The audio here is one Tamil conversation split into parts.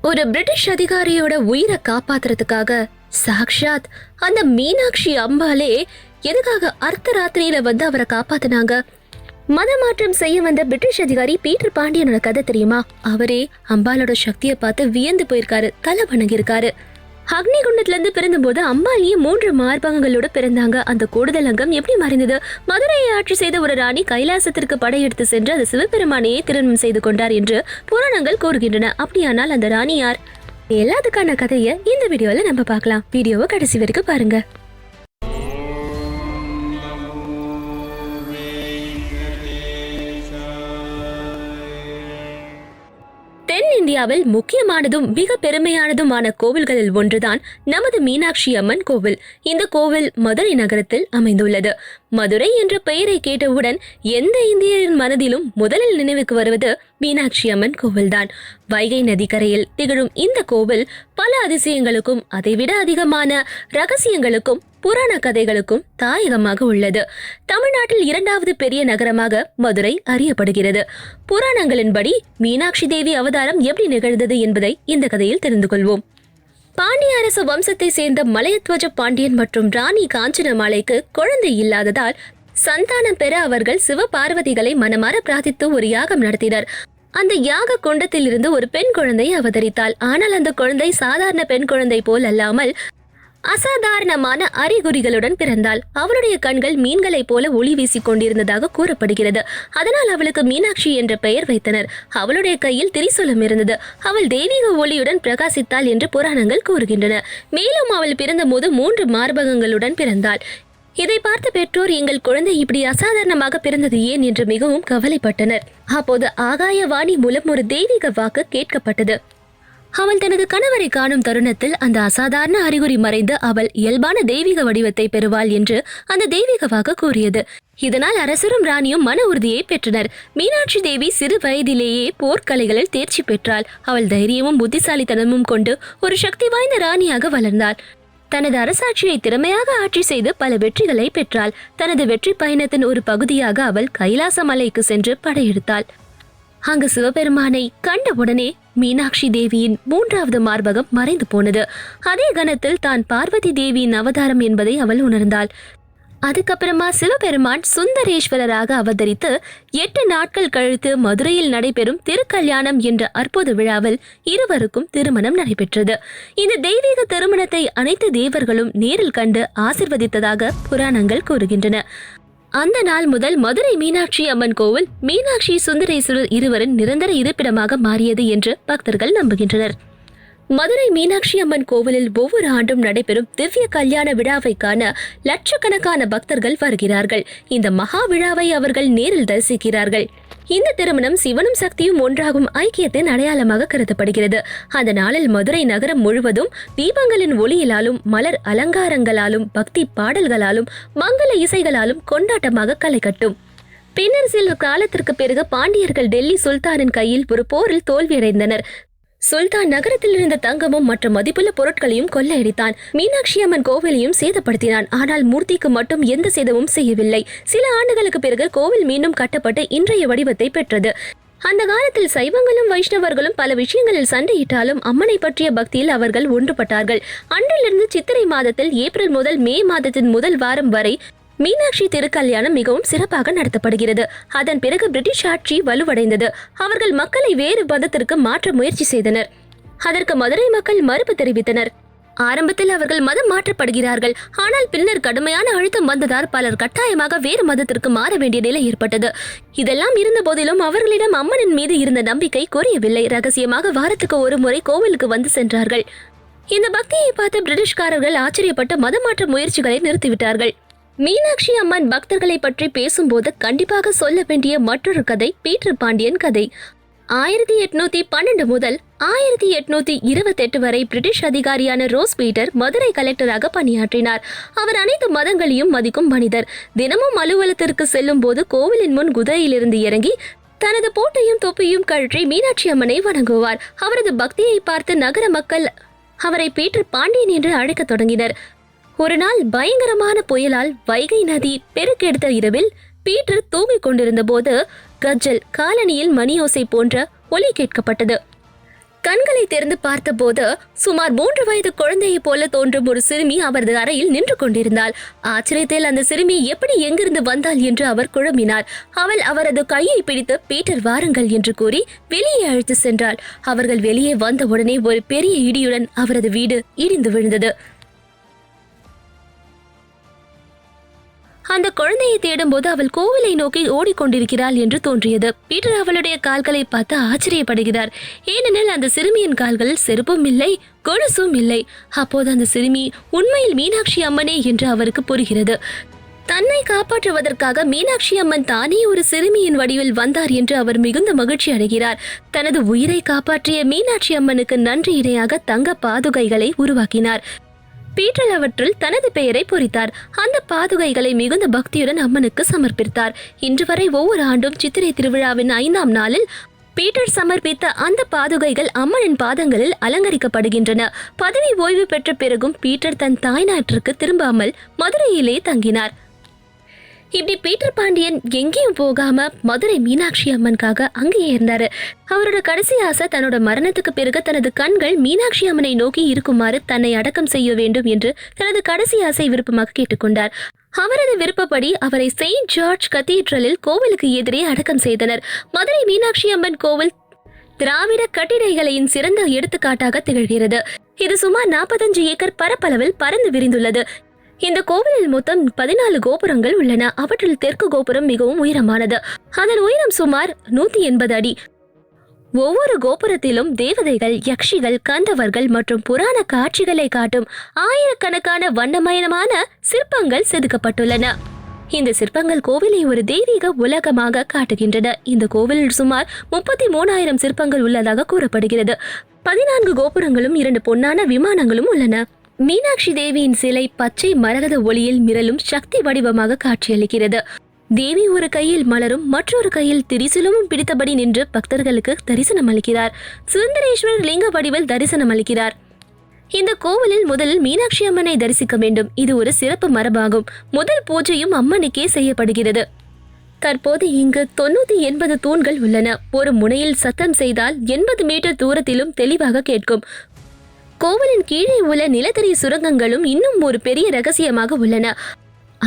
ஒரு பிரிட்டிஷ் அதிகாரியோட உயிரை காப்பாத்துறதுக்காக சாக்ஷாத் அந்த மீனாட்சி அம்பாலே எதுக்காக அர்த்தராத்திரியில வந்து அவரை காப்பாத்தினாங்க? மதமாற்றம் செய்ய வந்த பிரிட்டிஷ் அதிகாரி பீட்டர் பாண்டியனோட கதை தெரியுமா? அவரே அம்பாலோட சக்தியை பார்த்து வியந்து போயிருக்காரு, தலை வணங்கியிருக்காரு. அக்னி குண்டத்துல இருந்து பிறந்தபோது அம்பாலியே 3 மார்பகங்களோட பிறந்தாங்க. அந்த கூடுதல் அங்கம் எப்படி மறைந்தது? மதுரையை ஆட்சி செய்த ஒரு ராணி கைலாசத்திற்கு படையெடுத்து சென்று அது சிவபெருமானையே திருமணம் செய்து கொண்டார் என்று புராணங்கள் கூறுகின்றன. அப்படியானால் அந்த ராணி யார்? எல்லாத்துக்கான கதையை இந்த வீடியோல நம்ம பார்க்கலாம். வீடியோவை கடைசி வரைக்கும் பாருங்க. தென்னிந்தியாவில் முக்கியமானதும் மிக பெருமையானதுமான கோவில்களில் ஒன்றுதான் நமது மீனாட்சி அம்மன் கோவில். இந்த கோவில் மதுரை நகரத்தில் அமைந்துள்ளது. மதுரை என்ற பெயரை கேட்டவுடன் எந்த இந்தியரின் மனதிலும் முதலில் நினைவுக்கு வருவது மீனாட்சி அம்மன் கோவில்தான். வைகை நதிக்கரையில் திகழும் இந்த கோவில் பல அதிசயங்களுக்கும் அதைவிட அதிகமான ரகசியங்களுக்கும் புராண கதைகளுக்கும் தாயகமாக உள்ளது. தமிழ்நாட்டில் 2வது பெரிய நகரமாக மதுரை அறியப்படுகிறது. புராணங்களின்படி மீனாட்சி தேவி அவதாரம் எப்படி நிகழ்ந்தது என்பதை இந்த கதையில் தெரிந்து கொள்வோம். பாண்டிய அரசு வம்சத்தை சேர்ந்த மலையத்வஜ பாண்டியன் மற்றும் ராணி காஞ்சனமாலைக்கு குழந்தை இல்லாததால் சந்தானம் பெற அவர்கள் சிவபார்வதிகளை மனமாற பிரார்த்தித்து ஒரு யாகம் நடத்தினர். அந்த யாக குண்டத்தில் இருந்து ஒரு பெண் குழந்தை அவதரித்தாள். ஆனால் அந்த குழந்தை சாதாரண பெண் குழந்தை போல் அல்லாமல் அசாதாரணமான அறிகுறிகளுடன் பிறந்தாள். அவளுடைய கண்கள் மீன்களைப் போல ஒளி வீசிக் கொண்டிருந்ததாக கூறப்படுகிறது. அதனால் அவளுக்கு மீனாட்சி என்ற பெயர் வைத்தனர். அவளுடைய கையில் திரிசூலம் இருந்தது. அவள் தெய்வீக ஒளியுடன் பிரகாசித்தாள் என்று புராணங்கள் கூறுகின்றன. மேலும் அவள் பிறந்தபோது 3 மார்பகங்களுடன் பிறந்தாள். இதை பார்த்த பெற்றோர் எங்கள் குழந்தை இப்படி அசாதாரணமாக பிறந்தது ஏன் என்று மிகவும் கவலைப்பட்டனர். அப்போது ஆகாயவாணி மூலம் ஒரு தெய்வீக வாக்கு கேட்கப்பட்டது. அவள் தனது கணவரை காணும் தருணத்தில் அந்த அசாதாரண அறிகுறி மறைந்து அவள் இயல்பான தெய்வீக வடிவத்தை பெறுவாள் என்று அந்த தெய்வீக வாக்கு கூறியது. இதனால் அரசரும் ராணியும் மன உறுதியை பெற்றனர். மீனாட்சி தேவி சிறு வயதிலேயே போர்க்கலைகளில் தேர்ச்சி பெற்றாள். அவள் தைரியமும் புத்திசாலித்தனமும் கொண்டு ஒரு சக்தி வாய்ந்த ராணியாக வளர்ந்தாள். தனது அரசாட்சியை திறமையாக ஆட்சி செய்து பல வெற்றிகளை பெற்றாள். தனது வெற்றி பயணத்தின் ஒரு பகுதியாக அவள் கைலாச மலைக்கு சென்று படையெடுத்தாள். அங்கு சிவபெருமானை கண்டவுடனே மீனாட்சி தேவியின் 3வது மார்பகம் மறைந்து போனது. அதே கணத்தில் தான் பார்வதி தேவியின் அவதாரம் என்பதை அவள் உணர்ந்தாள். அதுக்கப்புறமா சிவபெருமான் சுந்தரேஸ்வரராக அவதரித்து 8 நாட்கள் கழித்து மதுரையில் நடைபெறும் திருக்கல்யாணம் என்ற அற்புத விழாவில் இருவருக்கும் திருமணம் நடைபெற்றது. இந்த தெய்வீக திருமணத்தை அனைத்து தேவர்களும் நேரில் கண்டு ஆசிர்வதித்ததாக புராணங்கள் கூறுகின்றன. அந்த நாள் முதல் மதுரை மீனாட்சி அம்மன் கோவில் மீனாட்சி சுந்தரேஸ்வரர் இருவரின் நிரந்தர இருப்பிடமாக மாறியது என்று பக்தர்கள் நம்புகின்றனர். மதுரை மீனாட்சி அம்மன் கோவிலில் ஒவ்வொரு ஆண்டும் நடைபெறும் திவ்ய கல்யாண விழாவை காண லட்சக்கணக்கான பக்தர்கள் வருகிறார்கள். இந்த மகா விழாவை அவர்கள் நேரில் தரிசிக்கிறார்கள். இந்த திருமணம் சிவனும் சக்தியும் ஒன்றாகும் ஐக்கியத்தின் அடையாளமாக கருதப்படுகிறது. அந்த நாளில் மதுரை நகரம் முழுவதும் தீபங்களின் ஒளியிலாலும் மலர் அலங்காரங்களாலும் பக்தி பாடல்களாலும் மங்கள இசைகளாலும் கொண்டாட்டமாக களை கட்டும். பின்னர் சில காலத்திற்கு பிறகு பாண்டியர்கள் டெல்லி சுல்தானின் கையில் ஒரு போரில் தோல்வியடைந்தனர். சுல்தான் நகரத்தில் இருந்த தங்கமும் மற்ற மதிப்புள்ள பொருட்களையும் கொள்ளையடித்தான். மீனாட்சி அம்மன் கோவிலையும் சேதப்படுத்தினான். ஆனால் மூர்த்திக்கு மட்டும் எந்த சேதமும் செய்யவில்லை. சில ஆண்டுகளுக்கு பிறகு கோவில் மீண்டும் கட்டப்பட்டு இன்றைய வடிவத்தை பெற்றது. அந்த காலத்தில் சைவங்களும் வைஷ்ணவர்களும் பல விஷயங்களில் சண்டையிட்டாலும் அம்மனை பற்றிய பக்தியில் அவர்கள் ஒன்றுபட்டார்கள். அன்றிலிருந்து சித்திரை மாதத்தில் ஏப்ரல் முதல் மே மாதத்தின் முதல் வாரம் வரை மீனாட்சி திருக்கல்யாணம் மிகவும் சிறப்பாக நடத்தப்படுகிறது. அதன் பிறகு பிரிட்டிஷ் ஆட்சி வலுவடைந்தது. அவர்கள் மக்களை வேறு மதத்திற்கு மாற்ற முயற்சி செய்தனர். அதற்கு மதுரை மக்கள் மறுப்பு தெரிவித்தனர். ஆரம்பத்தில் அவர்கள் மதம் மாற்றப்படுகிறார்கள். ஆனால் பின்னர் கடுமையான அழுத்தம் வந்ததால் பலர் கட்டாயமாக வேறு மதத்திற்கு மாற வேண்டிய நிலை ஏற்பட்டது. இதெல்லாம் இருந்த போதிலும் அவர்களிடம் அம்மனின் மீது இருந்த நம்பிக்கை குறையவில்லை. ரகசியமாக வாரத்துக்கு ஒரு முறை கோவிலுக்கு வந்து சென்றார்கள். இந்த பக்தியை பார்த்து பிரிட்டிஷ்காரர்கள் ஆச்சரியப்பட்டு மதமாற்ற முயற்சிகளை நிறுத்திவிட்டார்கள். மீனாட்சி அம்மன் பக்தர்களை பற்றி பேசும்போது கண்டிப்பாக சொல்ல வேண்டிய மற்றொரு கதை பீட்டர் பாண்டியன் கதை. 1812 முதல் 1828 வரை பிரிட்டிஷ் அதிகாரியான ரோஸ் பீட்டர் மதுரை கலெக்டராக பணியாற்றினார். அவர் அனைத்து மதங்களையும் மதிக்கும் மனிதர். தினமும் அலுவலகத்திற்கு செல்லும் போது கோவிலின் முன் குதிரையிலிருந்து இறங்கி தனது போட்டையும் தொப்பியும் கழற்றி மீனாட்சி அம்மனை வணங்குவார். அவரது பக்தியை பார்த்து நகர மக்கள் அவரை பீட்டர் பாண்டியன் என்று அழைக்க தொடங்கினர். ஒரு நாள் பயங்கரமான புயலால் வைகை நதி பெருக்கெடுத்த இரவில் பீட்டர் தூங்கிக் கொண்டிருந்த போது கஜல் காலனியில் மணியோசை போன்ற ஒலி கேட்கப்பட்டது. கண்களை திறந்து பார்த்தபோது சுமார் 3 வயது குழந்தையை போல தோன்றும் ஒரு சிறுமி அவரது அறையில் நின்று கொண்டிருந்தாள். ஆச்சரியத்தில் அந்த சிறுமி எப்படி எங்கிருந்து வந்தாள் என்று அவர் குழம்பினார். அவள் அவரது கையை பிடித்து பீட்டர் வாருங்கள் என்று கூறி வெளியே அழைத்து சென்றாள். அவர்கள் வெளியே வந்தவுடனே ஒரு பெரிய இடியுடன் அவரது வீடு இடிந்து விழுந்தது. அந்த குழந்தையை தேடும்போது அவள் கோவிலை நோக்கி ஓடிக்கொண்டிருக்கிறாள் என்று தோன்றியது. பீட்டர் அவளுடைய கால்களை பார்த்து ஆச்சரியப்படுகிறார். ஏனெனில் அந்த சிறுமியின் கால்கள் செருப்பும் இல்லை, கொலுசும் இல்லை. அப்போது அந்த சிறுமி உண்மையில் மீனாட்சி அம்மனே என்று அவருக்கு புரிகிறது. தன்னை காப்பாற்றுவதற்காக மீனாட்சி அம்மன் தானே ஒரு சிறுமியின் வடிவில் வந்தார் என்று அவர் மிகுந்த மகிழ்ச்சி அடைகிறார். தனது உயிரை காப்பாற்றிய மீனாட்சி அம்மனுக்கு நன்றி இணையாக தங்க பாதுகைகளை உருவாக்கினார். பீட்டர் அவற்றில் தனது பெயரை பொறித்தார். அந்த பாதுகைகளை மிகுந்த பக்தியுடன் அம்மனுக்கு சமர்ப்பித்தார். இன்று வரை ஒவ்வொரு ஆண்டும் சித்திரை திருவிழாவின் 5ஆம் நாளில் பீட்டர் சமர்ப்பித்த அந்த பாதுகைகள் அம்மனின் பாதங்களில் அலங்கரிக்கப்படுகின்றன. பதவி ஓய்வு பெற்ற பிறகும் பீட்டர் தன் தாய்நாட்டிற்கு திரும்பாமல் மதுரையிலே தங்கினார். இப்படி பீட்டர் பாண்டியன் எங்கேயும் போகாம மதுரை மீனாட்சி அம்மனுக்காக அங்கேயே இருந்தாரு. அவரோட கடைசி ஆசை தன்னோட மரணத்துக்கு பிறகு தனது கண்கள் மீனாட்சி அம்மனை நோக்கி இருக்குமாறு தன்னை அடக்கம் செய்ய வேண்டும் என்று தனது கடைசி ஆசை விருப்பமாக கேட்டுக்கொண்டார். அவரது விருப்பப்படி அவரை செயின்ட் ஜார்ஜ் கத்தீட்ரலில் கோவிலுக்கு எதிரே அடக்கம் செய்தனர். மதுரை மீனாட்சி அம்மன் கோவில் திராவிட கட்டிடக்கலையின் சிறந்த எடுத்துக்காட்டாக திகழ்கிறது. இது சுமார் 45 ஏக்கர் பரப்பளவில் பறந்து விரிந்துள்ளது. இந்த கோவிலில் மொத்தம் 14 கோபுரங்கள் உள்ளன. அவற்றில் தெற்கு கோபுரம் மிகவும் உயரமானது. அதன் உயரம் சுமார் 180 அடி. ஒவ்வொரு கோபுரத்திலும் தேவதைகள், யக்ஷிகள், கந்தவர்கள் மற்றும் புராண காட்சிகளை காட்டும் ஆயிரக்கணக்கான வண்ணமயமான சிற்பங்கள் செதுக்கப்பட்டுள்ளன. இந்த சிற்பங்கள் கோவிலை ஒரு தெய்வீக உலகமாக காட்டுகின்றன. இந்த கோவிலில் சுமார் 33,000 சிற்பங்கள் உள்ளதாக கூறப்படுகிறது. 14 கோபுரங்களும் 2 பொன்னான விமானங்களும் உள்ளன. மீனாட்சி தேவியின் சிலை பச்சை மரகத ஒளியில் மிரளும் சக்தி வடிவமாக காட்சியளிக்கிறது. தேவி ஒரு கையில் மலரும் மற்றொரு கையில் திரிசூலமும் பிடித்தபடி நின்று பக்தர்களுக்கு தரிசனம் அளிக்கிறார். சுந்தரேஸ்வரர் லிங்க வடிவில் தரிசனம் அளிக்கிறார். இந்த கோவிலில் முதலில் மீனாட்சி அம்மனை தரிசிக்க வேண்டும். இது ஒரு சிறப்பு மரபாகும். முதல் பூஜையும் அம்மனுக்கே செய்யப்படுகிறது. தற்போது இங்கு 980 தூண்கள் உள்ளன. ஒரு முனையில் சத்தம் செய்தால் 80 மீட்டர் தூரத்திலும் தெளிவாக கேட்கும். கோவிலின் கீழே உள்ள நிலத்தடி சுரங்கங்களும் இன்னும் ஒரு பெரிய ரகசியமாக உள்ளன.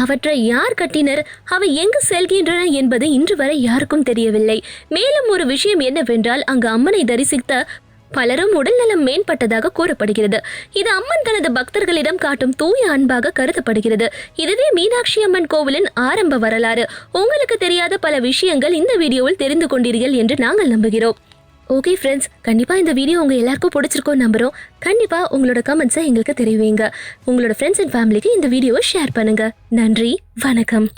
அவற்றை யார் கட்டினர், அவை எங்கு செல்கின்றன என்பது இன்று வரை யாருக்கும் தெரியவில்லை. மேலும் ஒரு விஷயம் என்னவென்றால் அங்கு அம்மனை தரிசித்த பலரும் உடல்நலம் மேம்பட்டதாக கூறப்படுகிறது. இது அம்மன் தனது பக்தர்களிடம் காட்டும் தூய அன்பாக கருதப்படுகிறது. இதுவே மீனாட்சி அம்மன் கோவிலின் ஆரம்ப வரலாறு. உங்களுக்கு தெரியாத பல விஷயங்கள் இந்த வீடியோவில் தெரிந்து கொண்டீர்கள் என்று நாங்கள் நம்புகிறோம். ஓகே ஃப்ரெண்ட்ஸ், கண்டிப்பாக இந்த வீடியோ உங்கள் எல்லாருக்கும் பிடிச்சிருக்கோம் நம்புகிறோம். கண்டிப்பாக உங்களோட கமெண்ட்ஸை எங்களுக்கு தெரிவிங்க. உங்களோட ஃப்ரெண்ட்ஸ் அண்ட் ஃபேமிலிக்கு இந்த வீடியோவை ஷேர் பண்ணுங்கள். நன்றி, வணக்கம்.